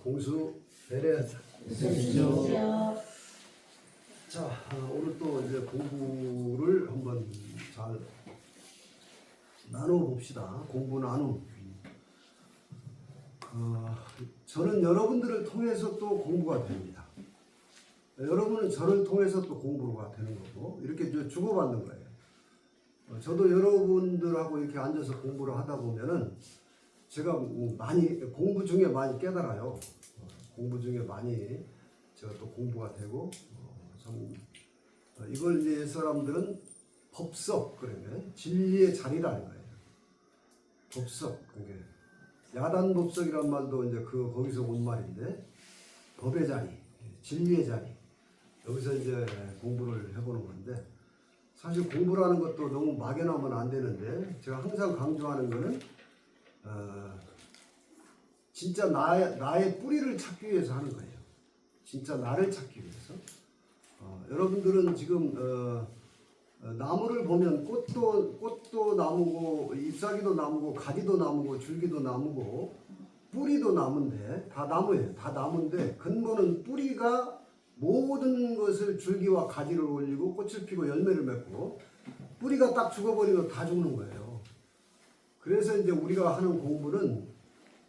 공수 배려. 자, 오늘 또 이제 공부를 한번 잘 나눠봅시다. 공부 나눔. 저는 여러분들을 통해서 또 공부가 됩니다. 여러분은 저를 통해서 또 공부가 되는 거고, 이렇게 주고받는 거예요. 저도 여러분들하고 이렇게 앉아서 공부를 하다 보면은 제가 많이 공부 중에 많이 깨달아요. 공부 중에 많이 제가 또 공부가 되고, 참 이걸 이제 사람들은 법석, 그러면 진리의 자리라는 거예요. 법석, 그게 야단 법석이란 말도 이제 거기서 온 말인데, 법의 자리, 진리의 자리, 여기서 이제 공부를 해보는 건데, 사실 공부라는 것도 너무 막연하면 안 되는데, 제가 항상 강조하는 거는 진짜 나의 뿌리를 찾기 위해서 하는 거예요. 진짜 나를 찾기 위해서. 여러분들은 지금 나무를 보면 꽃도 나무고, 잎사귀도 나무고, 가지도 나무고, 줄기도 나무고, 뿌리도 나무인데, 다 나무예요. 다 나무인데, 근본은 뿌리가 모든 것을 줄기와 가지를 올리고, 꽃을 피고 열매를 맺고, 뿌리가 딱 죽어버리면 다 죽는 거예요. 그래서 이제 우리가 하는 공부는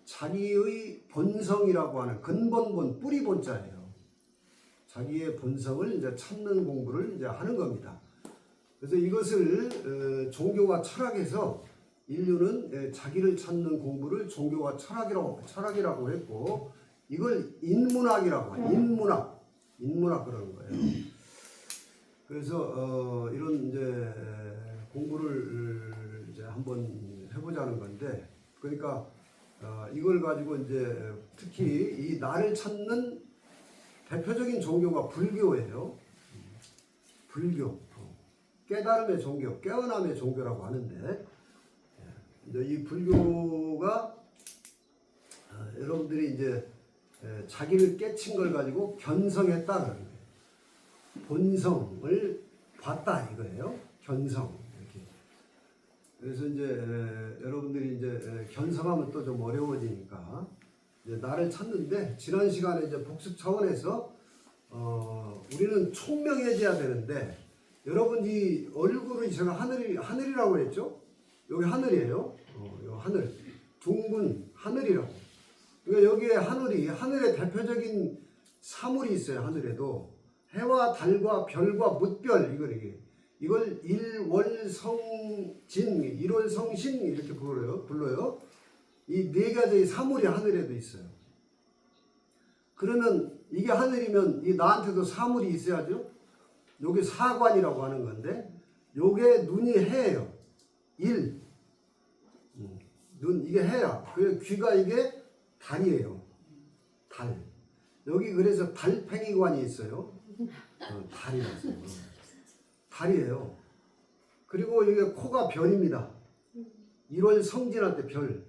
자기의 본성이라고 하는 근본본, 뿌리 본자예요. 자기의 본성을 이제 찾는 공부를 이제 하는 겁니다. 그래서 이것을 종교와 철학에서 인류는 자기를 찾는 공부를 종교와 철학이라고 했고, 이걸 인문학이라고 해요. 인문학 그러는 거예요. 그래서 이런 이제 공부를 이제 한번 해보자는 건데, 그러니까 이걸 가지고 이제 특히 이 나를 찾는 대표적인 종교가 불교예요. 불교, 깨달음의 종교, 깨어남의 종교라고 하는데, 이제 이 불교가 여러분들이 이제 자기를 깨친 걸 가지고 견성했다는 거예요. 본성을 봤다 이거예요. 견성. 이렇게. 그래서 이제 여러분들이 이제 견성하면 또 좀 어려워지니까 이제 나를 찾는데, 지난 시간에 이제 복습 차원에서 우리는 총명해져야 되는데, 여러분 이 얼굴이 제가 하늘이라고 했죠? 여기 하늘이에요. 요 하늘. 둥근 하늘이라고. 그러니까 여기에 하늘의 대표적인 사물이 있어요. 하늘에도 해와 달과 별과 뭇별, 이걸 일월성진, 일월성신 이렇게 불러요. 이 네 가지의 사물이 하늘에도 있어요. 그러면 이게 하늘이면 이 나한테도 사물이 있어야죠. 요게 사관이라고 하는 건데, 요게 눈이 해예요. 눈, 이게 해야. 그 귀가 이게 달이에요. 달. 여기 그래서 달팽이관이 있어요. 달이라서. 달이에요. 그리고 이게 코가 별입니다. 1월 성진할 때 별.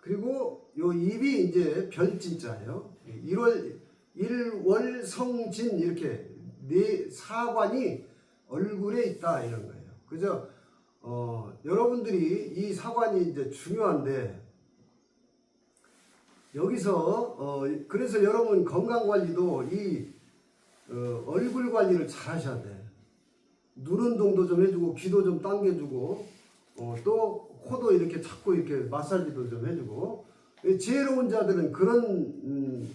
그리고 요 입이 이제 별진자예요. 1월 성진, 이렇게 네 사관이 얼굴에 있다 이런 거예요. 그래서 여러분들이 이 사관이 이제 중요한데, 여기서 그래서 여러분 건강 관리도 이 얼굴 관리를 잘 하셔야 돼. 눈 운동도 좀 해주고, 귀도 좀 당겨주고, 또 코도 이렇게 잡고 이렇게 마사지도 좀 해주고. 지혜로운 자들은 그런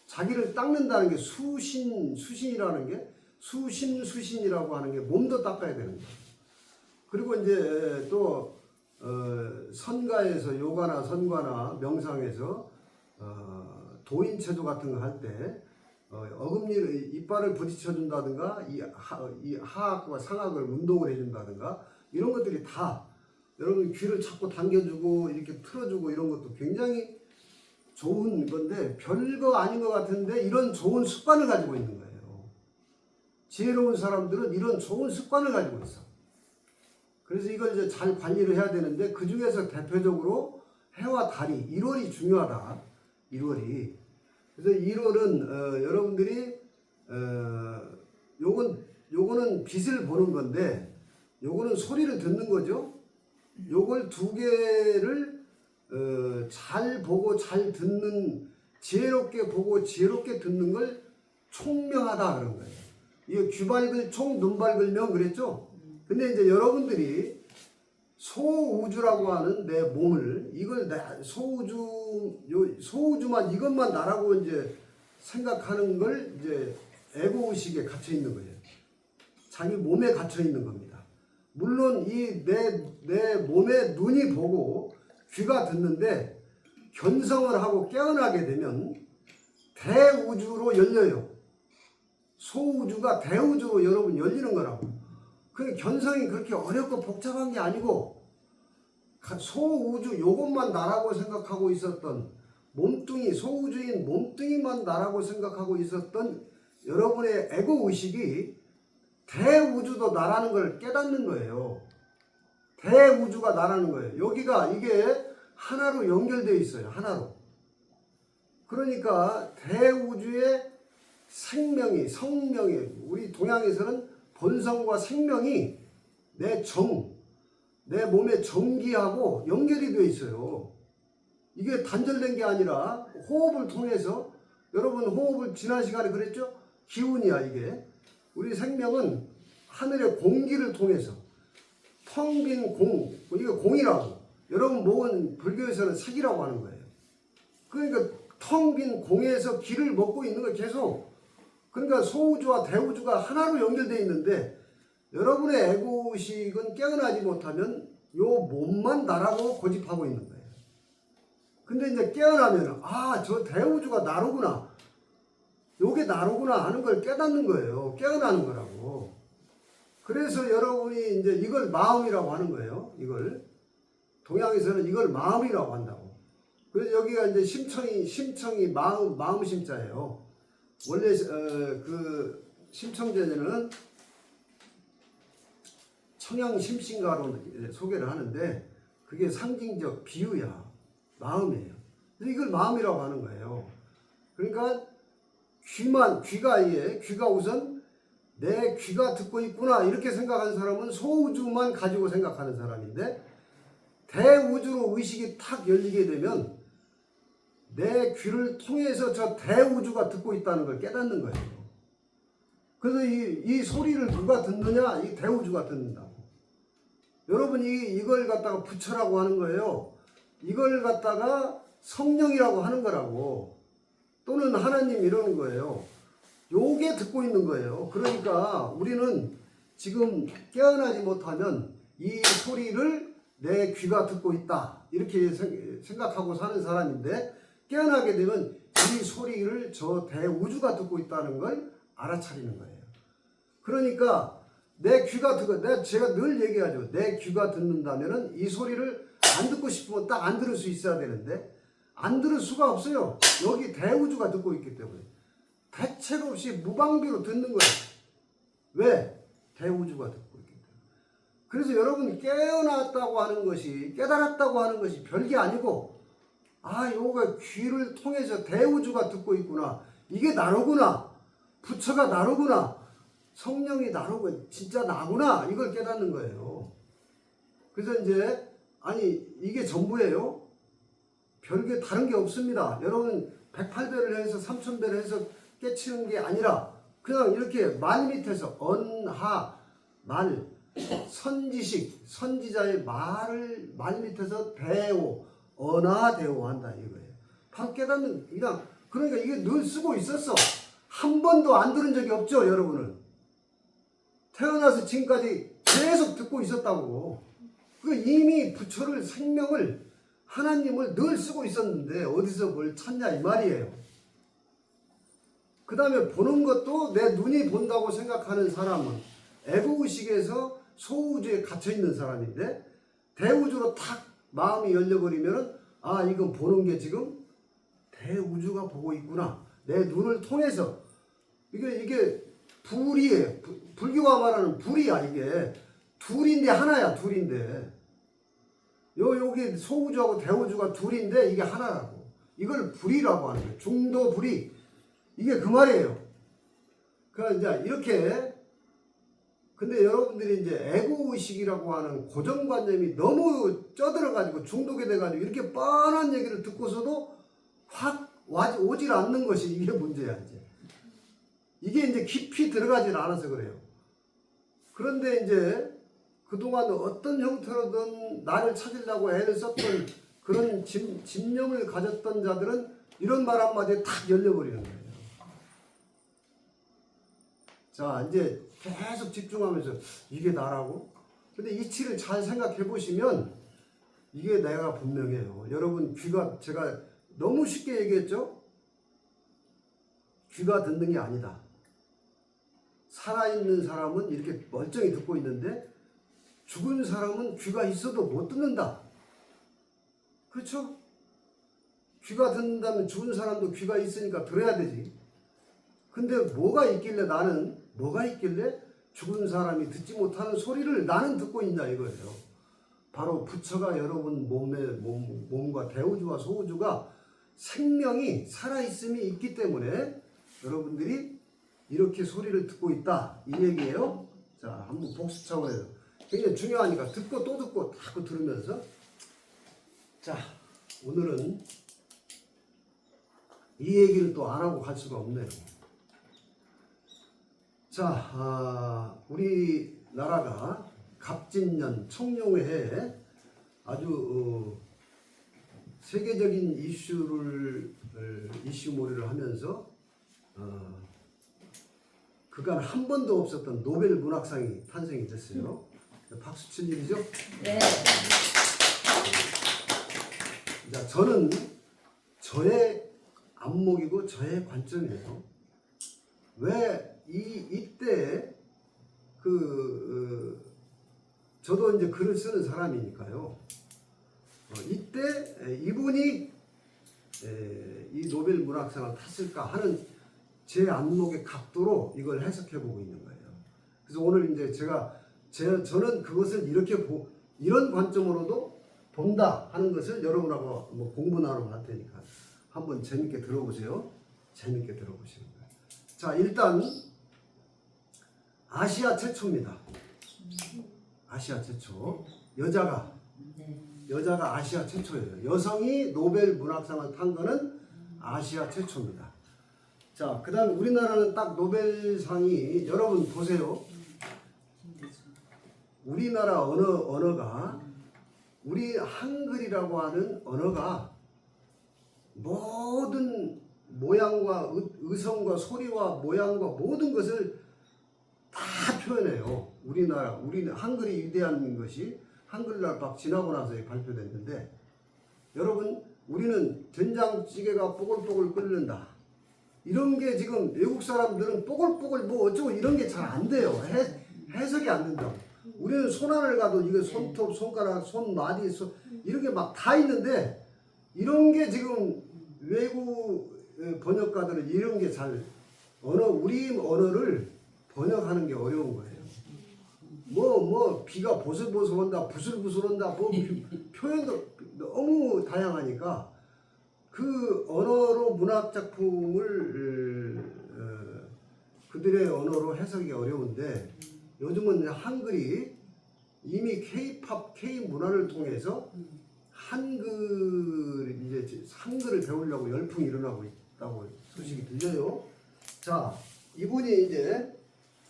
자기를 닦는다는 게 수신이라는 게, 수신이라고 하는 게 몸도 닦아야 되는 거예요. 그리고 이제 또 선가에서, 요가나 선과나 명상에서 도인체조 같은 거 할 때 어금니를, 이빨을 부딪혀 준다든가, 이 하악과 상악을 운동을 해준다든가, 이런 것들이 다 여러분 귀를 자꾸 당겨주고 이렇게 틀어주고, 이런 것도 굉장히 좋은 건데, 별거 아닌 것 같은데 이런 좋은 습관을 가지고 있는 거예요. 지혜로운 사람들은 이런 좋은 습관을 가지고 있어. 그래서 이걸 이제 잘 관리를 해야 되는데, 그 중에서 대표적으로 해와 달이, 1월이 중요하다. 1월이. 그래서 1월은 여러분들이 요거는 빛을 보는 건데, 요거는 소리를 듣는 거죠. 요걸 두 개를 잘 보고 잘 듣는 지혜롭게 보고 지혜롭게 듣는 걸 총명하다 그런 거예요. 이거 귀 밝을 총, 눈 밝을 명 그랬죠? 근데 이제 여러분들이 소우주라고 하는 내 몸을 이걸 소우주만 이것만 나라고 이제 생각하는 걸 이제 에고 의식에 갇혀 있는 거예요. 자기 몸에 갇혀 있는 겁니다. 물론 이 내 몸에 눈이 보고 귀가 듣는데 견성을 하고 깨어나게 되면 대우주로 열려요. 소우주가 대우주로 여러분 열리는 거라고. 그 견성이 그렇게 어렵고 복잡한 게 아니고 소우주 요것만 나라고 생각하고 있었던 몸뚱이, 소우주인 몸뚱이만 나라고 생각하고 있었던 여러분의 에고 의식이 대우주도 나라는 걸 깨닫는 거예요. 대우주가 나라는 거예요. 여기가 이게 하나로 연결되어 있어요. 하나로. 그러니까 대우주의 생명이, 성명이, 우리 동양에서는 본성과 생명이 내 몸의 정기하고 연결이 되어 있어요. 이게 단절된 게 아니라 호흡을 통해서, 여러분 호흡을 지난 시간에 그랬죠? 기운이야 이게. 우리 생명은 하늘의 공기를 통해서 텅 빈 공, 이게 공이라고. 여러분 목은 불교에서는 색이라고 하는 거예요. 그러니까 텅 빈 공에서 기를 먹고 있는 거예요 계속. 그러니까 소우주와 대우주가 하나로 연결되어 있는데 여러분의 에고의식은 깨어나지 못하면 요 몸만 나라고 고집하고 있는 거예요. 근데 이제 깨어나면 저 대우주가 나로구나, 요게 나로구나 하는 걸 깨닫는 거예요. 깨어나는 거라고. 그래서 여러분이 이제 이걸 마음이라고 하는 거예요. 이걸 동양에서는 이걸 마음이라고 한다고. 그래서 여기가 이제 심청이 마음 심자예요. 원래 그 심청제는 청양 심신가로 소개를 하는데 그게 상징적 비유야. 마음이에요. 이걸 마음이라고 하는 거예요. 그러니까 귀가 우선 내 귀가 듣고 있구나 이렇게 생각하는 사람은 소우주만 가지고 생각하는 사람인데, 대우주로 의식이 탁 열리게 되면 내 귀를 통해서 저 대우주가 듣고 있다는 걸 깨닫는 거예요. 그래서 이 소리를 누가 듣느냐? 이 대우주가 듣는다고. 여러분이 이걸 갖다가 부처라고 하는 거예요. 이걸 갖다가 성령이라고 하는 거라고. 또는 하나님 이러는 거예요. 요게 듣고 있는 거예요. 그러니까 우리는 지금 깨어나지 못하면 이 소리를 내 귀가 듣고 있다 이렇게 생각하고 사는 사람인데, 깨어나게 되면 이 소리를 저 대우주가 듣고 있다는 걸 알아차리는 거예요. 그러니까 내 귀가 제가 늘 얘기하죠. 내 귀가 듣는다면은 이 소리를 안 듣고 싶으면 딱 안 들을 수 있어야 되는데 안 들을 수가 없어요. 여기 대우주가 듣고 있기 때문에 대책 없이 무방비로 듣는 거예요. 왜? 대우주가 듣고 있기 때문에. 그래서 여러분이 깨어났다고 하는 것이, 깨달았다고 하는 것이 별게 아니고, 요가 귀를 통해서 대우주가 듣고 있구나, 이게 나로구나, 부처가 나로구나, 성령이 나로구나, 진짜 나구나, 이걸 깨닫는 거예요. 그래서 이제 이게 전부예요. 별게 다른 게 없습니다. 여러분 108배를 해서 3000배를 해서 깨치는 게 아니라 그냥 이렇게 말 밑에서 말, 선지식, 선지자의 말을 말 밑에서 언하대오한다 이거예요. 바로 깨닫는, 그러니까 이게 늘 쓰고 있었어. 한 번도 안 들은 적이 없죠, 여러분은. 태어나서 지금까지 계속 듣고 있었다고. 이미 부처를, 생명을, 하나님을 늘 쓰고 있었는데 어디서 뭘 찾냐 이 말이에요. 그 다음에 보는 것도 내 눈이 본다고 생각하는 사람은 에고의식에서 소우주에 갇혀있는 사람인데, 대우주로 탁 마음이 열려버리면 이건 보는 게 지금 대우주가 보고 있구나, 내 눈을 통해서. 이게 불이에요. 불교가 말하는 불이야. 이게 둘인데 하나야. 둘인데 여기 소우주하고 대우주가 둘인데 이게 하나라고. 이걸 불이라고 하는 거예요. 중도 불이. 이게 그 말이에요. 그러니까 이제 이렇게. 근데 여러분들이 이제 에고의식이라고 하는 고정관념이 너무 쪄들어가지고 중독이 돼가지고 이렇게 뻔한 얘기를 듣고서도 확 오질 않는 것이 이게 문제야 이제. 이게 이제 깊이 들어가질 않아서 그래요. 그런데 이제 그동안 어떤 형태로든 나를 찾으려고 애를 썼던 그런 집념을 가졌던 자들은 이런 말 한마디에 탁 열려버리는 거예요. 자, 이제 계속 집중하면서 이게 나라고? 근데 이치를 잘 생각해 보시면 이게 내가 분명해요. 여러분 귀가, 제가 너무 쉽게 얘기했죠? 귀가 듣는 게 아니다. 살아있는 사람은 이렇게 멀쩡히 듣고 있는데 죽은 사람은 귀가 있어도 못 듣는다. 그렇죠? 귀가 듣는다면 죽은 사람도 귀가 있으니까 들어야 되지. 근데 뭐가 있길래 나는, 뭐가 있길래 죽은 사람이 듣지 못하는 소리를 나는 듣고 있냐 이거예요. 바로 부처가 여러분 몸과 대우주와 소우주가 생명이 살아있음이 있기 때문에 여러분들이 이렇게 소리를 듣고 있다 이 얘기예요. 자, 한번 복수 차원에서 굉장히 중요하니까 듣고 또 듣고 자꾸 들으면서, 자, 오늘은 이 얘기를 또 안 하고 갈 수가 없네요. 자, 우리나라가 갑진년 청룡회에 아주 세계적인 이슈몰이를 하면서 그간 한 번도 없었던 노벨 문학상이 탄생이 됐어요. 박수 칠 일이죠? 네. 자, 저는 저의 안목이고 저의 관점이에요. 왜 이때 저도 이제 글을 쓰는 사람이니까요. 이때 이분이 이 노벨 문학상을 탔을까 하는 제 안목의 각도로 이걸 해석해 보고 있는 거예요. 그래서 오늘 이제 저는 그것을 이렇게 이런 관점으로도 본다 하는 것을 여러분하고 뭐 공부 나누러 갈 테니까 한번 재밌게 들어보세요. 재밌게 들어보시는 거예요. 자, 일단 아시아 최초입니다. 아시아 최초. 여자가 아시아 최초예요. 여성이 노벨 문학상을 탄 거는 아시아 최초입니다. 자, 그 다음 우리나라는 딱 노벨상이, 여러분 보세요. 우리나라 언어가, 우리 한글이라고 하는 언어가 모든 모양과 의성과 소리와 모양과 모든 것을 다 표현해요. 우리 한글이 위대한 것이 한글날 지나고 나서 발표됐는데, 여러분 우리는 된장찌개가 뽀글뽀글 끓는다. 이런 게 지금 외국 사람들은 뽀글뽀글 뭐 어쩌고 이런 게 잘 안 돼요. 해석이 안 된다고. 우리는 손안을 가도 이게 손톱, 손가락, 손마디, 이런 게 막 다 있는데, 이런 게 지금 외국 번역가들은 이런 게 우리 언어를 번역하는 게 어려운 거예요. 비가 보슬보슬 온다, 부슬부슬 온다, 표현도 너무 다양하니까 그 언어로 문학 작품을 그들의 언어로 해석이 어려운데, 요즘은 한글이 이미 K-팝, K-문화를 통해서 한글을 배우려고 열풍이 일어나고 있다고 소식이 들려요. 자, 이분이 이제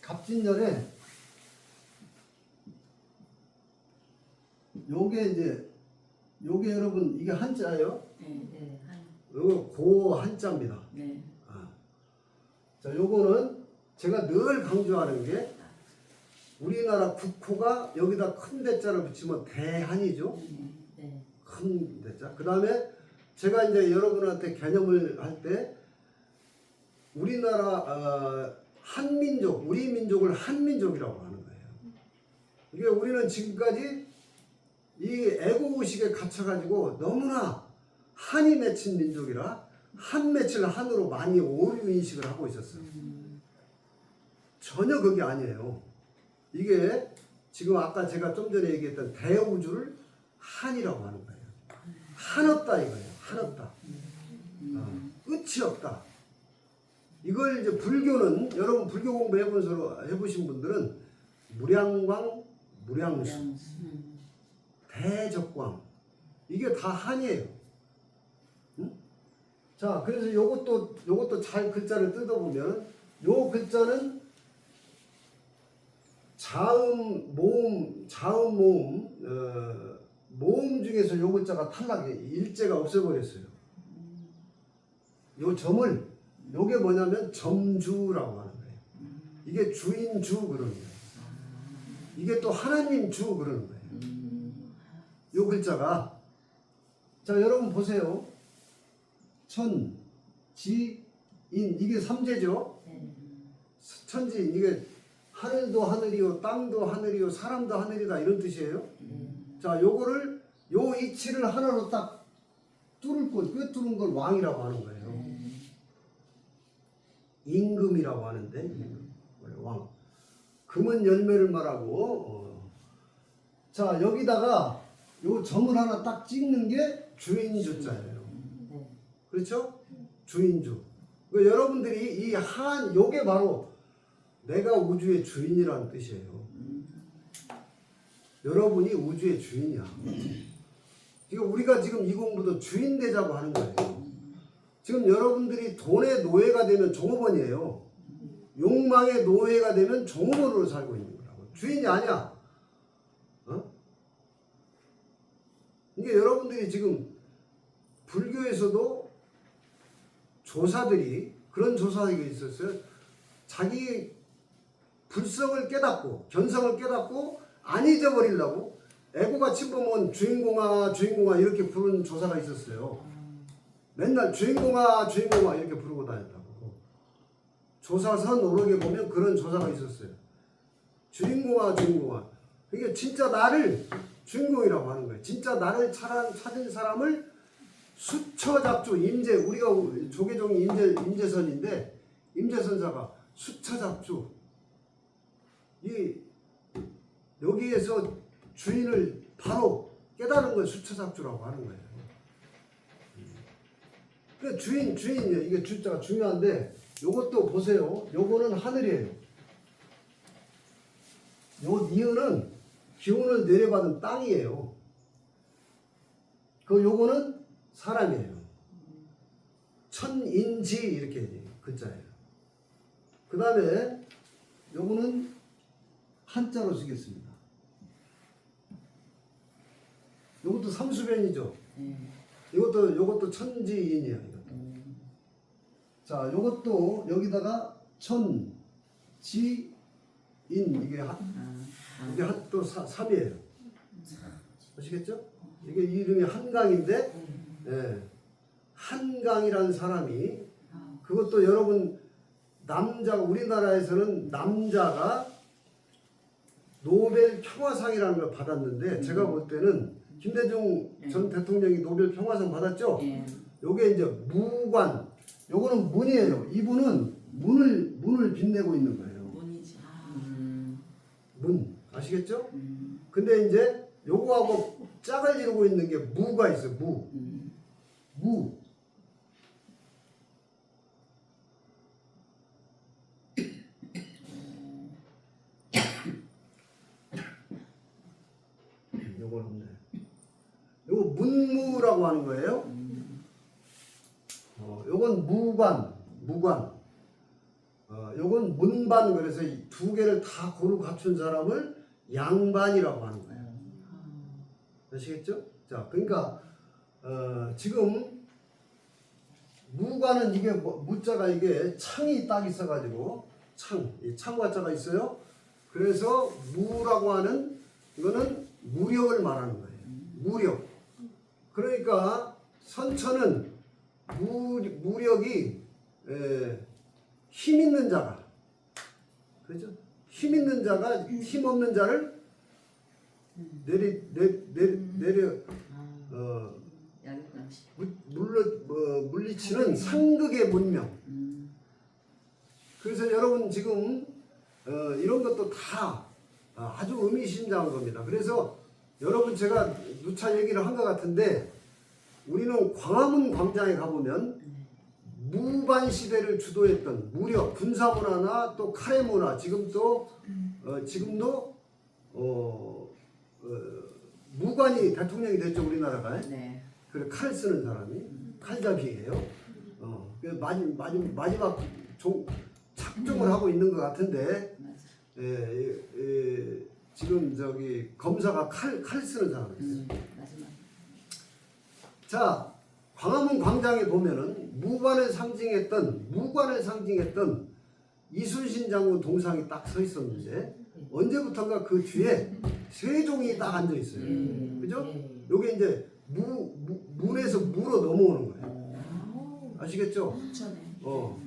갑진년에 요게 여러분 이게 한자예요? 네. 요거 고 한자입니다. 네. 자, 요거는 제가 늘 강조하는 게, 우리나라 국호가 여기다 큰 대자를 붙이면 대한이죠. 네. 큰 대자. 그 다음에 제가 이제 여러분한테 개념을 할 때, 우리나라 한민족, 우리 민족을 한민족이라고 하는 거예요. 이게 우리는 지금까지 이 애국의식에 갇혀가지고 너무나 한이 맺힌 민족이라 한 맺힐 한으로 많이 오류인식을 하고 있었어요. 전혀 그게 아니에요. 이게 지금 아까 제가 좀 전에 얘기했던 대우주를 한이라고 하는 거예요. 한없다 이거예요. 한없다. 끝이 없다. 이걸 이제 불교는, 여러분 불교 공부 해보신 분들은 무량광, 무량수, 대적광, 이게 다 한이에요. 응? 자, 그래서 요것도 잘 글자를 뜯어보면 요 글자는 자음, 모음, 모음 중에서 요 글자가 탈락해. 일제가 없애버렸어요. 요 점을, 요게 뭐냐면 점주라고 하는 거예요. 이게 주인주 그러는 거예요. 이게 또 하나님 주 그러는 거예요. 요 글자가. 자, 여러분 보세요. 천, 지, 인. 이게 삼재죠? 천지인. 이게 하늘도 하늘이요, 땅도 하늘이요, 사람도 하늘이다. 이런 뜻이에요. 자, 요거를, 요 이치를 하나로 딱 꿰뚫은 걸 왕이라고 하는 거예요. 임금이라고 하는데, 왕. 금은 열매를 말하고, 자, 여기다가 요 점을 하나 딱 찍는 게 주인주자예요. 그렇죠? 주인주. 그러니까 여러분들이 요게 바로 내가 우주의 주인이라는 뜻이에요. 여러분이 우주의 주인이야. 그러니까 우리가 지금 이 공부도 주인 되자고 하는 거예요. 지금 여러분들이 돈의 노예가 되면 종업원이에요. 욕망의 노예가 되면 종업원으로 살고 있는 거라고. 주인이 아니야. 이게 여러분들이 지금 불교에서도 조사들이 그런 조사들이 있었어요. 자기 불성을 깨닫고 견성을 깨닫고 안 잊어버리려고 애고가 침범은 주인공아 주인공아 이렇게 부르는 조사가 있었어요. 맨날 주인공아 주인공아 이렇게 부르고 다녔다고. 조사선 오록에 보면 그런 조사가 있었어요. 주인공아 주인공아. 이게 진짜 나를 주인공이라고 하는 거예요. 진짜 나를 찾은 사람을 수처잡주 임재, 우리가 조계종이 임재선인데 임재선사가 수처잡주, 여기에서 주인을 바로 깨달은 걸 수처잡주라고 하는 거예요. 그 주인이에요. 이게 주자가 중요한데 요것도 보세요. 요거는 하늘이에요. 요 니은은 기운을 내려받은 땅이에요. 요거는 사람이에요. 천인지 이렇게 글자예요. 그 다음에 요거는 한자로 쓰겠습니다. 요것도 삼수변이죠. 요것도 천지인이야. 자, 요것도 여기다가 천, 지, 인 이게 또 3이에요. 아시겠죠? 이게 이름이 한강인데, 한강이라는 사람이, 그것도 여러분 우리나라에서는 남자가 노벨 평화상이라는 걸 받았는데, 제가 볼 때는 김대중 전 대통령이 노벨 평화상 받았죠? 요게 이제 무관, 요거는 문이에요. 이분은 문을 빛내고 있는 거예요. 문이지. 문. 아시겠죠? 근데 이제 요거하고 짝을 이루고 있는 게 무가 있어요. 무. 요건 없네. 요거 문무라고 하는 거예요. 요건 무관. 요건 문반. 그래서 이 두 개를 다 고루 갖춘 사람을 양반이라고 하는 거예요. 아시겠죠? 자, 그러니까 지금 무관은 이게 무자가 이게 창이 딱 있어가지고 이 창과자가 있어요. 그래서 무라고 하는 이거는 무력을 말하는 거예요. 무력. 그러니까 선천은 무력이 힘 있는 자가, 그렇죠? 힘 있는 자가 힘 없는 자를 물리치는 상극의 문명. 그래서 여러분 지금 이런 것도 다 아주 의미심장한 겁니다. 그래서 여러분 제가 누차 얘기를 한 것 같은데 우리는 광화문 광장에 가보면 무반 시대를 주도했던 무력, 군사 문화나 또 칼의 문화, 지금도 무관이 대통령이 됐죠, 우리나라가. 네. 그래 칼 쓰는 사람이 칼잡이에요. 그 마지막 착종을 하고 있는 것 같은데 지금 저기 검사가 칼 쓰는 사람이 있어요. 자, 광화문 광장에 보면은 무관을 상징했던 이순신 장군 동상이 딱 서 있었는데 언제부턴가 그 뒤에 세종이 딱 앉아 있어요. 그죠? 요게 이제 문에서 무로 넘어오는 거예요. 아시겠죠? 이거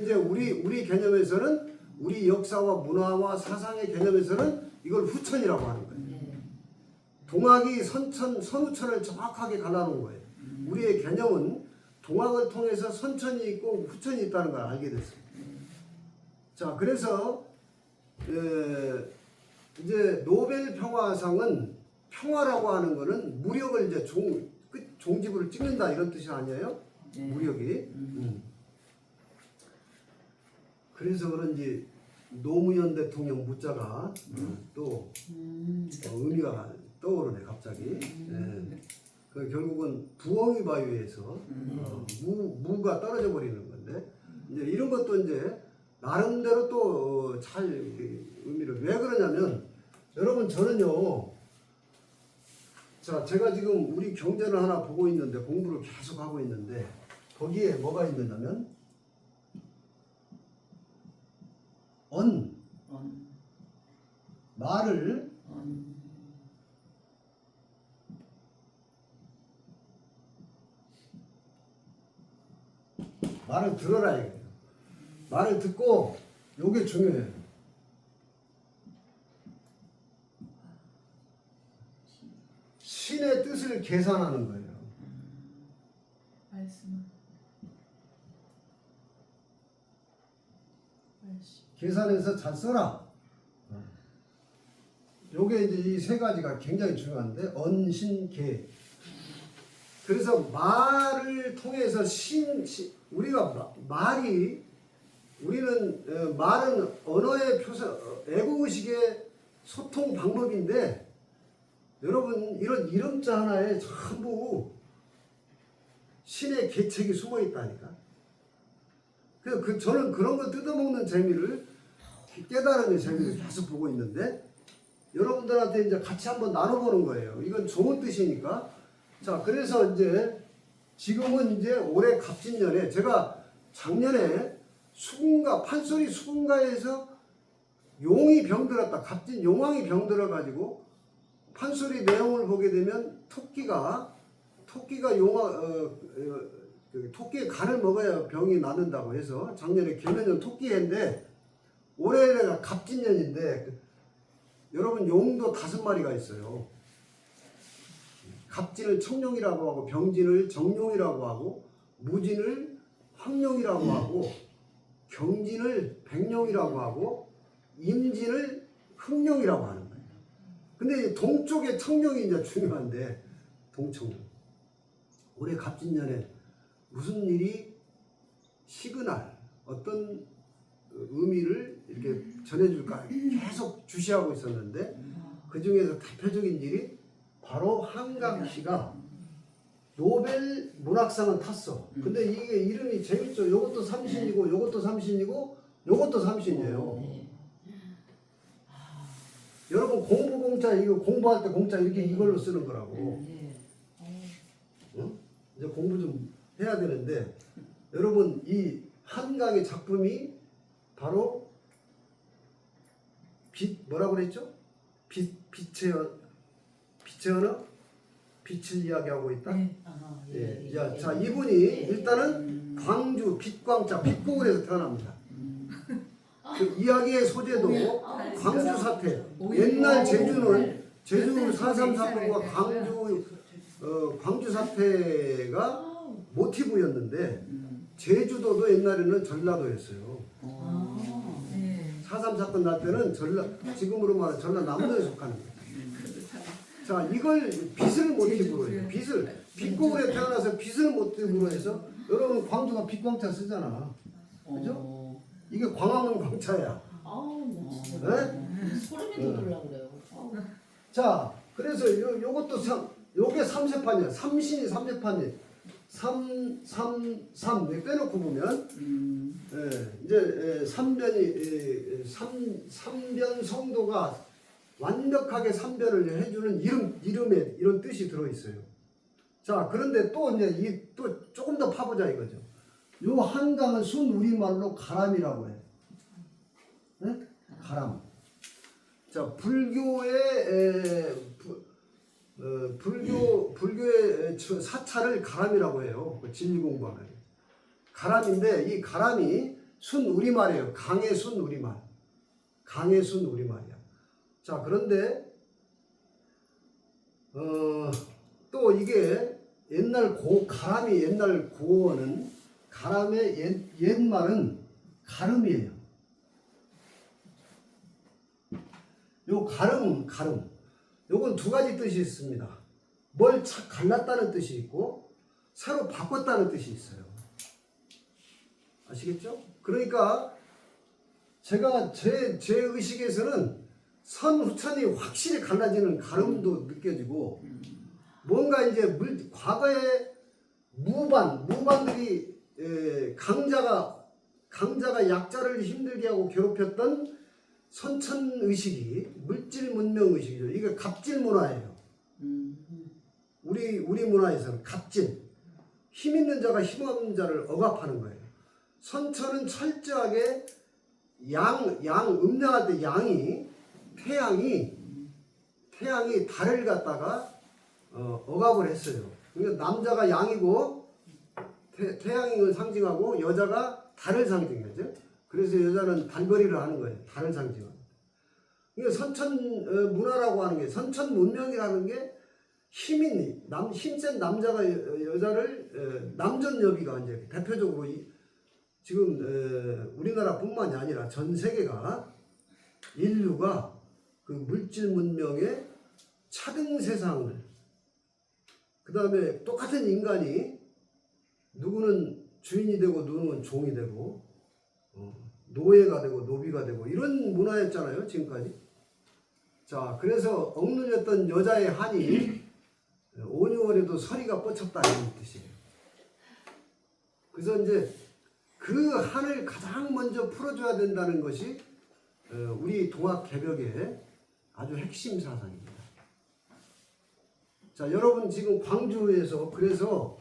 이제 우리 개념에서는 우리 역사와 문화와 사상의 개념에서는 이걸 후천이라고 하는 거예요. 동학이 선우천을 정확하게 갈라놓은 거예요. 우리의 개념은 동학을 통해서 선천이 있고 후천이 있다는 걸 알게 됐습니다. 자, 그래서 이제 노벨 평화상은 평화라고 하는 거는 무력을 이제 종지부를 찍는다 이런 뜻이 아니에요? 무력이. 그래서 그런지 노무현 대통령 문자가 또 의미가 떠오르네 갑자기. 그 결국은 부엉이 바위에서 무가 떨어져 버리는 건데 이제 이런 것도 이제 나름대로 또 잘 의미를 왜 그러냐면 여러분 저는요. 자, 제가 지금 우리 경제를 하나 보고 있는데 공부를 계속 하고 있는데 거기에 뭐가 있느냐면 말을 들어라 이거예요. 말을 듣고 요게 중요해요. 신의 뜻을 계산하는 거예요. 계산해서 잘 써라. 요게 이제 이 세 가지가 굉장히 중요한데 언신계. 그래서 말을 통해서 우리가 말은 언어의 애국의식의 소통 방법인데 여러분 이런 이름자 하나에 전부 신의 계책이 숨어 있다니까. 저는 그런 거 뜯어먹는 재미를 깨달음의 재미를 계속 보고 있는데 여러분들한테 이제 같이 한번 나눠보는 거예요. 이건 좋은 뜻이니까. 자, 그래서 이제 지금은 이제 올해 갑진년에 제가 작년에 판소리 수군가에서 용이 병들었다. 용왕이 병들어가지고 판소리 내용을 보게 되면 토끼가 토끼의 간을 먹어야 병이 낫는다고 해서 작년에 개면년 토끼해인데 올해가 갑진년인데 여러분 용도 5마리가 있어요. 갑진을 청룡이라고 하고 병진을 정룡이라고 하고 무진을 황룡이라고 하고 경진을 백룡이라고 하고 임진을 흑룡이라고 하는 거예요. 근데 동쪽의 청룡이 이제 중요한데 동청룡. 올해 갑진년에 무슨 일이 시그널 어떤 의미를 이렇게 전해줄까 계속 주시하고 있었는데 그 중에서 대표적인 일이 바로 한강 씨가 노벨 문학상은 탔어. 근데 이게 이름이 재밌죠. 요것도 삼신이고 요것도 삼신이고 요것도 삼신이에요. 여러분 공부공짜 이거 공부할 때 공짜 이렇게 이걸로 쓰는 거라고. 응? 이제 공부 좀 해야 되는데 여러분 이 한강의 작품이 바로 뭐라고 그랬죠? 빛의 언어? 빛을 이야기하고 있다. 자, 이분이 일단은 광주 빛광자 빛고을에서 태어납니다. 그 이야기의 소재도 광주 사태. 옛날 제주 4.3 사건과 광주 사태가 모티브였는데 제주도도 옛날에는 전라도였어요. 4.3 사건 날 때는 지금으로 말하면 전라남도에 속하는 거예요. 자, 이걸 빛을 모티브로 해요. 빛고을에 태어나서 빛을 모티브로 해서 여러분 광주가 빛광자 쓰잖아. 그죠? 이게 광화문 광자야. 네? 소름이 돋으려고 그래요. 자, 그래서 요게 삼세판이야. 삼신이 삼세판이. 3 빼놓고 보면 이제 삼변 성도가 완벽하게 삼변을 해주는 이름에 이런 뜻이 들어 있어요. 자, 그런데 또 이제 또 조금 더 파보자 이거죠. 요 한강은 순 우리말로 가람이라고 해. 네? 가람. 자, 불교의 사찰을 가람이라고 해요. 진리 공부하면. 가람인데 이 가람이 순 우리말이에요. 강의 순 우리말. 강의 순 우리말이야. 자, 그런데 또 이게 가람이 옛날 고어는 가람의 옛말은 가름이에요. 요 가름. 요건 두 가지 뜻이 있습니다. 뭘 갈랐다는 뜻이 있고 새로 바꿨다는 뜻이 있어요. 아시겠죠? 그러니까 제가 제 의식에서는 선 후천이 확실히 갈라지는 가름도 느껴지고 뭔가 이제 과거에 무반들이 강자가 약자를 힘들게 하고 괴롭혔던 선천 의식이 물질 문명 의식이죠. 이게 갑질 문화예요. 우리 문화에서는 갑질. 힘 있는 자가 힘 없는 자를 억압하는 거예요. 선천은 철저하게 음양할 때 태양이 달을 갖다가 억압을 했어요. 그러니까 남자가 양이고 태양을 상징하고 여자가 달을 상징하죠. 그래서 여자는 달벌이를 하는 거예요. 달을 상징하는. 그러니까 선천 문화라고 하는 게, 선천 문명이라는 게 힘센 남자가 여자를 남전여비가 이제 대표적으로 지금 우리나라뿐만이 아니라 전 세계가 인류가 그 물질 문명의 차등 세상을, 그 다음에 똑같은 인간이 누구는 주인이 되고 누구는 종이 되고 노예가 되고 노비가 되고 이런 문화였잖아요, 지금까지. 자, 그래서 억눌렸던 여자의 한이 5, 6월에도 서리가 뻗쳤다 이런 뜻이에요. 그래서 이제 그 한을 가장 먼저 풀어줘야 된다는 것이 우리 동학 개벽의 아주 핵심 사상입니다. 자, 여러분 지금 광주에서, 그래서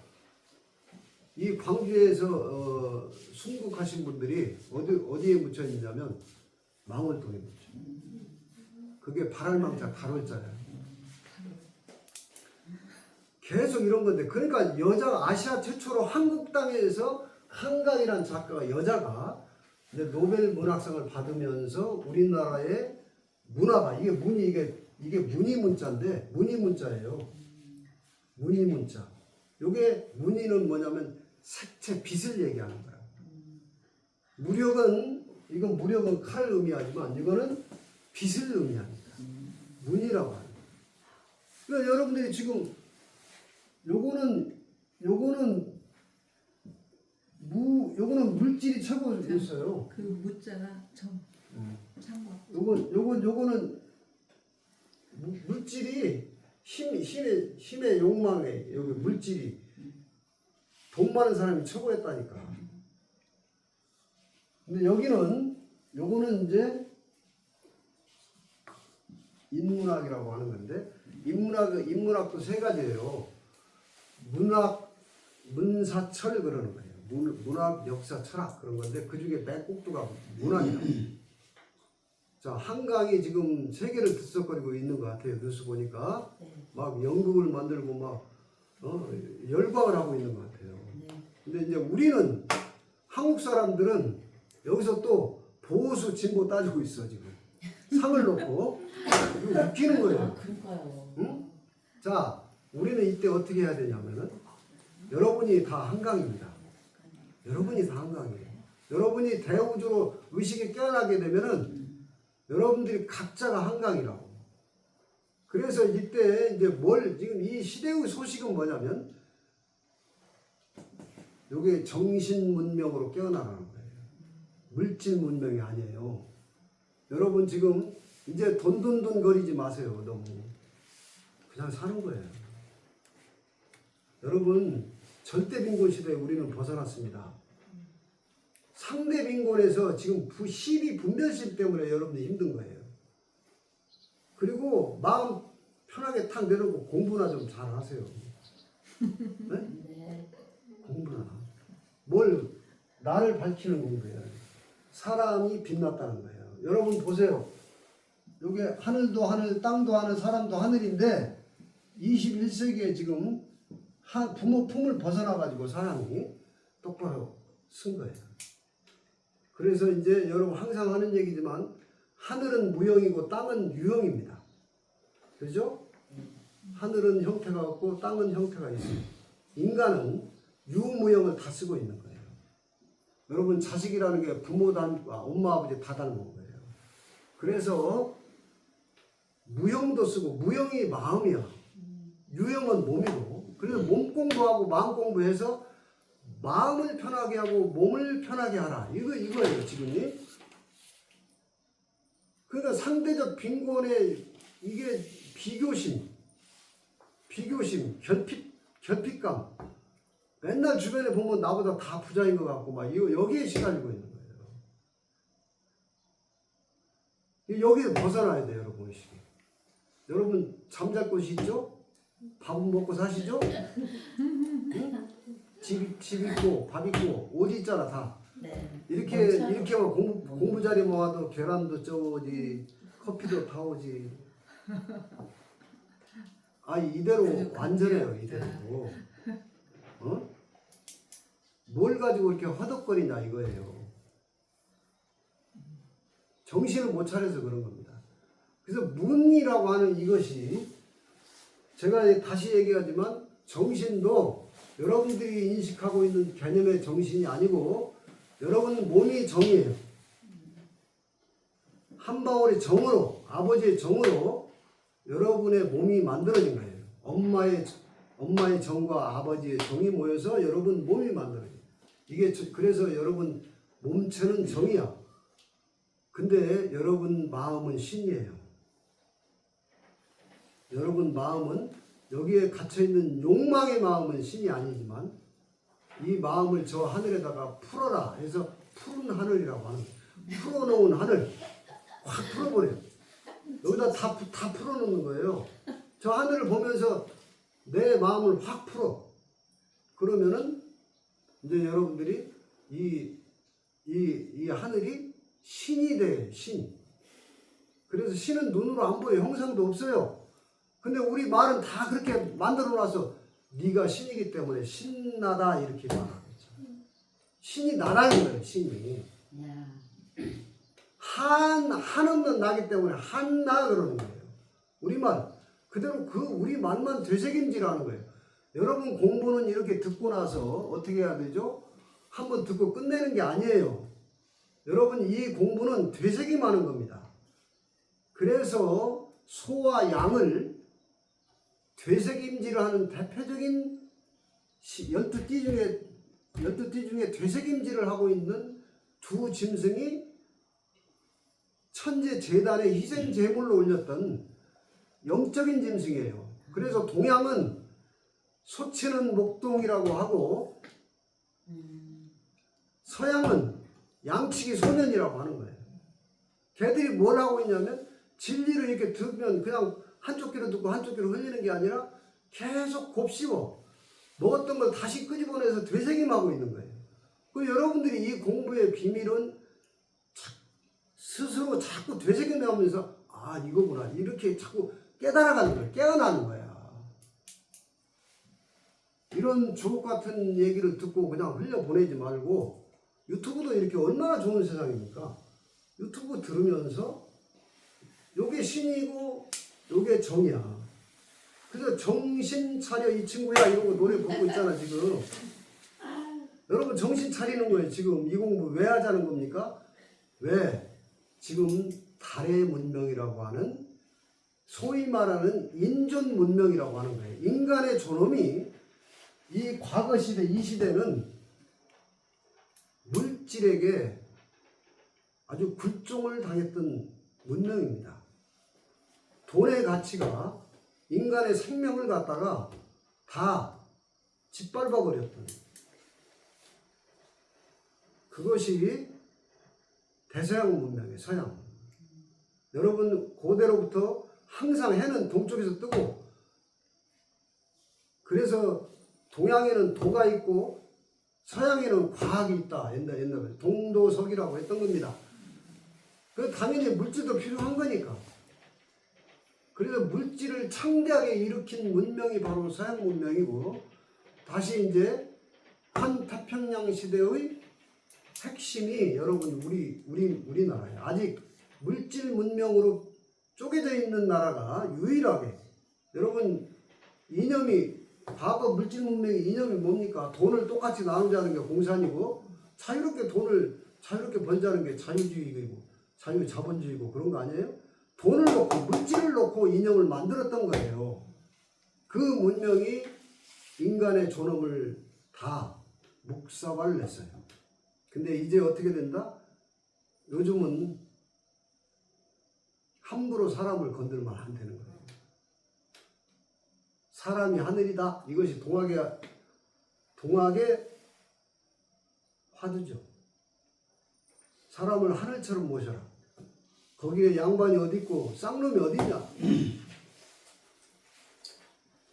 이 광주에서 순국하신 분들이 어디에 묻혀 있냐면 망월동에 묻혀. 그게 발알망자 가로자예요. 계속 이런 건데, 그러니까 아시아 최초로 한국 땅에서 한강이라는 작가가, 여자가 노벨 문학상을 받으면서 우리나라의 문화가, 이게 문이 문자인데, 문이 문자예요. 문이 문자. 요게 문이는 뭐냐면 색채, 빛을 얘기하는 거야. 무력은 칼을 의미하지만 이거는 빛을 의미합니다. 문이라고 하는 거예요. 그러니까 여러분들이 지금 요거는 물질이 최고였어요. 그 무자가 참고. 요거는 물질이 힘의 욕망에, 여기 물질이 돈 많은 사람이 최고였다니까. 근데 요거는 이제 인문학이라고 하는 건데, 인문학도 세 가지예요. 문학, 문사철 그러는 거예요. 문학, 역사, 철학 그런 건데, 그 중에 맥국두가 문학이라고. 자, 한강이 지금 세계를 들썩거리고 있는 것 같아요. 뉴스 보니까. 막 연극을 만들고 막 열광을 하고 있는 것 같아요. 근데 이제 우리는, 한국 사람들은 여기서 또 보수 진보 따지고 있어 지금. 상을 놓고. 이거 웃기는 거예요. 아, 그러니까요. 응? 자, 우리는 이때 어떻게 해야 되냐면은, 여러분이 다 한강입니다. 여러분이 다 한강이에요. 여러분이 대우주로 의식이 깨어나게 되면은 여러분들이 각자가 한강이라고. 그래서 이때 이제 지금 이 시대의 소식은 뭐냐면, 요게 정신 문명으로 깨어나라는 거예요. 물질 문명이 아니에요. 여러분 지금 이제 돈 거리지 마세요. 너무 그냥 사는 거예요. 여러분 절대 빈곤 시대에 우리는 벗어났습니다. 상대 빈곤에서 지금 시비 분별심 때문에 여러분들 힘든 거예요. 그리고 마음 편하게 탁 내놓고 공부나 좀 잘하세요. 네? 네. 공부나. 뭘 나를 밝히는 공부예요. 사람이 빛났다는 거예요. 여러분 보세요. 요게 하늘도 하늘, 땅도 하늘, 사람도 하늘인데 21세기에 지금 부모 품을 벗어나가지고 사람이 똑바로 쓴 거예요. 그래서 이제 여러분 항상 하는 얘기지만 하늘은 무형이고 땅은 유형입니다. 그죠? 하늘은 형태가 없고 땅은 형태가 있어요. 인간은 유무형을 다 쓰고 있는 거예요. 여러분 자식이라는 게 부모 닮고 엄마 아버지 다 닮은 거예요. 그래서 무형도 쓰고 무형이 마음이야. 유형은 몸이고 그래서 몸 공부하고 마음 공부해서 마음을 편하게 하고 몸을 편하게 하라. 이거예요 지금이. 그러니까 상대적 빈곤의 이게 비교심, 결핍감. 맨날 주변에 보면 나보다 다 부자인 것 같고 막 여기에 시달리고 있는 거예요. 여기에 벗어나야 돼요, 여러분. 여러분 잠잘 곳이 있죠? 밥은 먹고 사시죠? 응? 집 있고 밥 있고 옷 있잖아 다. 네. 이렇게만 공부 자리 모아도 계란도 쪄오지 커피도 타오지. 이대로 완전해요 이대로. 뭘 가지고 이렇게 허덕거리냐 이거예요. 정신을 못 차려서 그런 겁니다. 그래서 문이라고 하는 이것이 제가 다시 얘기하지만 정신도 여러분들이 인식하고 있는 개념의 정신이 아니고 여러분 몸이 정이에요. 한 방울의 정으로 아버지의 정으로 여러분의 몸이 만들어진 거예요. 엄마의 정과 아버지의 정이 모여서 여러분 몸이 만들어져요. 이게 그래서 여러분 몸체는 정이야. 근데 여러분 마음은 신이에요. 여러분 마음은 여기에 갇혀있는 욕망의 마음은 신이 아니지만 이 마음을 저 하늘에다가 풀어라 해서 푸른 하늘이라고 하는 거예요. 풀어놓은 하늘 확 풀어버려요. 여기다 다 풀어놓는 거예요. 저 하늘을 보면서 내 마음을 확 풀어. 그러면은 이제 여러분들이 이 하늘이 신이 돼, 신. 그래서 신은 눈으로 안 보여요. 형상도 없어요. 근데 우리 말은 다 그렇게 만들어 놔서 네가 신이기 때문에 신나다 이렇게 말하겠죠. 신이 나라는 거예요, 신이. 한없는 나기 때문에 한나 그러는 거예요. 우리말. 그대로 우리 말만 되새김질하는 거예요. 여러분 공부는 이렇게 듣고 나서 어떻게 해야 되죠? 한번 듣고 끝내는 게 아니에요. 여러분 이 공부는 되새김하는 겁니다. 그래서 소와 양을 되새김질하는 대표적인 12띠 중에 되새김질을 하고 있는 두 짐승이 천재 제단에 희생 제물로 올렸던 영적인 짐승이에요. 그래서 동양은 소치는 목동이라고 하고 서양은 양치기 소년이라고 하는 거예요. 걔들이 뭘 하고 있냐면 진리를 이렇게 들으면 그냥 한쪽 귀로 듣고 한쪽 귀로 흘리는 게 아니라 계속 곱씹어 먹었던 걸 다시 끄집어내서 되새김하고 있는 거예요. 여러분들이 이 공부의 비밀은 스스로 자꾸 되새김하면서 이거구나 이렇게 자꾸 깨달아가는 거예요. 깨어나는 거야. 이런 주옥 같은 얘기를 듣고 그냥 흘려보내지 말고 유튜브도 이렇게 얼마나 좋은 세상입니까? 유튜브 들으면서 요게 신이고 요게 정이야. 그래서 정신 차려 이 친구야 이런 거 노래 부르고 있잖아 지금. 여러분 정신 차리는 거예요. 지금 이 공부 왜 하자는 겁니까? 왜? 지금 달의 문명이라고 하는 소위 말하는 인존 문명이라고 하는 거예요. 인간의 존엄이 이 과거 시대, 이 시대는 물질에게 아주 굴종을 당했던 문명입니다. 돈의 가치가 인간의 생명을 갖다가 다 짓밟아 버렸던 그것이 대서양 문명의 서양. 여러분 고대로부터 항상 해는 동쪽에서 뜨고 그래서 동양에는 도가 있고 서양에는 과학이 있다. 옛날에 동도석이라고 했던 겁니다. 그 당연히 물질도 필요한 거니까. 그래서 물질을 창대하게 일으킨 문명이 바로 서양 문명이고 다시 이제 환태평양 시대의 핵심이 여러분 우리나라예요. 아직 물질 문명으로 쪼개져 있는 나라가 유일하게 여러분 이념이 과거 물질 문명의 이념이 뭡니까? 돈을 똑같이 나누자는 게 공산이고 자유롭게 돈을 자유롭게 번자는 게 자유주의이고 자유자본주의고 그런 거 아니에요? 돈을 놓고 물질을 놓고 이념을 만들었던 거예요. 그 문명이 인간의 존엄을 다 묵사발 냈어요. 근데 이제 어떻게 된다? 요즘은 함부로 사람을 건들면 안 되는 거예요. 사람이 하늘이다. 이것이 동학의 화두죠. 사람을 하늘처럼 모셔라. 거기에 양반이 어디 있고 쌍놈이 어디 있냐?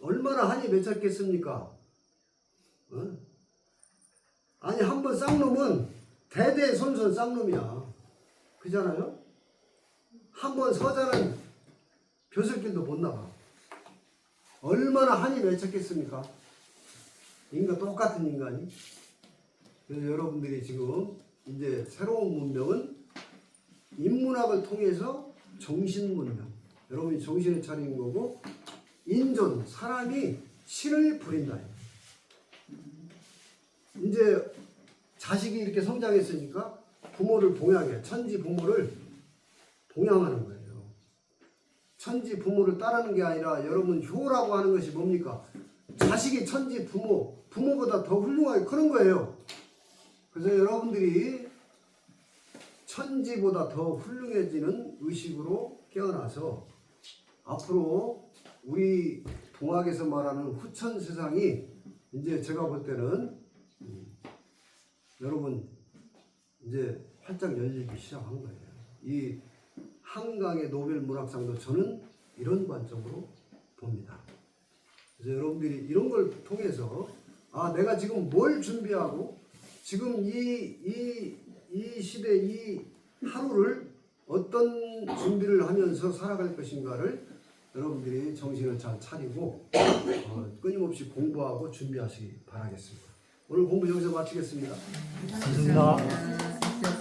얼마나 한이 맺혔겠습니까? 어? 아니 한번 쌍놈은 대대손손 쌍놈이야. 그잖아요? 한번 서자는 벼슬길도 못 나가. 얼마나 한이 맺혔겠습니까? 인간 똑같은 인간이. 그래서 여러분들이 지금 이제 새로운 문명은 인문학을 통해서 정신문명. 여러분이 정신을 차리는 거고 인존, 사람이 신을 부린다. 이제 자식이 이렇게 성장했으니까 부모를 봉양해. 천지 부모를 봉양하는 거예요. 천지 부모를 따르는 게 아니라 여러분 효라고 하는 것이 뭡니까? 자식이 천지 부모보다 더 훌륭하게 크는 거예요. 그래서 여러분들이 천지보다 더 훌륭해지는 의식으로 깨어나서 앞으로 우리 동학에서 말하는 후천 세상이 이제 제가 볼 때는 여러분 이제 활짝 열리기 시작한 거예요. 이 한강의 노벨 문학상도 저는 이런 관점으로 봅니다. 그래서 여러분들이 이런 걸 통해서 아 내가 지금 뭘 준비하고 지금 이 시대 이 하루를 어떤 준비를 하면서 살아갈 것인가를 여러분들이 정신을 잘 차리고 끊임없이 공부하고 준비하시기 바라겠습니다. 오늘 공부 여기서 마치겠습니다. 감사합니다.